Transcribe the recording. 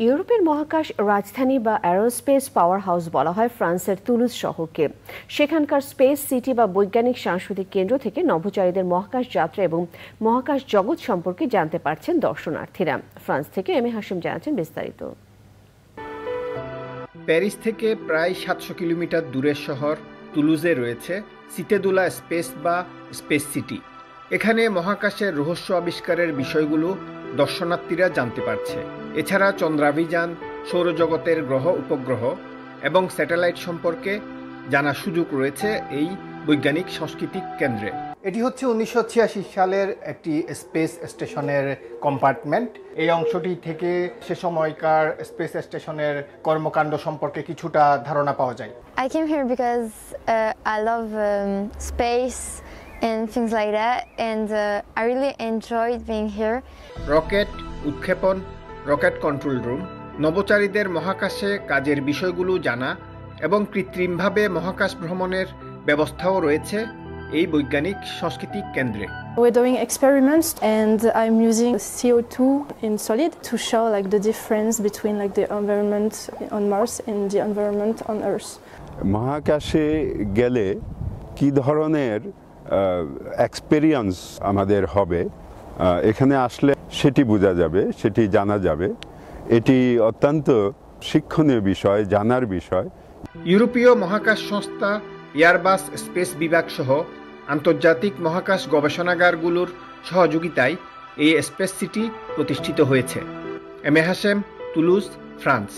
ইউরোপের মহাকাশ রাজধানী বা অ্যারোস্পেস পাওয়ার হাউস বলা হয় ফ্রান্সের তুলুজ শহরকে। সেখানকার স্পেস সিটি বা বৈজ্ঞানিক সাংস্কৃতিক কেন্দ্র থেকে নভোচারীদের মহাকাশ যাত্রা এবং মহাকাশ জগৎ সম্পর্কে জানতে পারছেন দর্শনার্থীরা। ফ্রান্স থেকে এম এ হাশিম জানাচ্ছেন বিস্তারিত। প্যারিস থেকে প্রায় 700 কিলোমিটার দূরের শহর তুলুজে রয়েছে সিতে দু লা স্পেস বা স্পেস সিটি। এখানে মহাকাশের রহস্য আবিষ্কারের বিষয়গুলো দর্শনার্থীরা জানতে পারছে। এছাড়া চন্দ্রাভিযান, সৌরজগতের গ্রহ উপগ্রহ এবং স্যাটেলাইট সম্পর্কে জানার সুযোগ রয়েছে এই বৈজ্ঞানিক সাংস্কৃতিক কেন্দ্রে। এটি হচ্ছে 1986 সালের একটি স্পেস স্টেশনের কম্পার্টমেন্ট। এই অংশটি থেকে সে সময়কার স্পেস স্টেশনের কর্মকাণ্ড সম্পর্কে কিছুটা ধারণা পাওয়া যায়। I came here because I love space and things like that, and I really enjoyed being here. Rocket উৎক্ষেপণ, রকেট কন্ট্রোল রুম, নভোচারীদের মহাকাশে কাজের বিষয়গুলো জানা এবং কৃত্রিমভাবে মহাকাশ ভ্রমণের ব্যবস্থাও রয়েছে এই বৈজ্ঞানিক সাংস্কৃতিক কেন্দ্রে। We're doing experiments and I'm using CO2 in solid to show like the difference between like the environment on Mars and the environment on Earth. মহাকাশে গেলে কি ধরনের এক্সপেরিয়েন্স আমাদের হবে, এখানে আসলে সেটি বোঝা যাবে, সেটি জানা যাবে। এটি অত্যন্ত শিক্ষণীয় বিষয়, জানার বিষয়। ইউরোপীয় মহাকাশ সংস্থা এয়ারবাস স্পেস বিভাগ সহ আন্তর্জাতিক মহাকাশ গবেষণাগারগুলোর সহযোগিতায় এই স্পেস সিটি প্রতিষ্ঠিত হয়েছে। M A Hashem, Toulouse, France.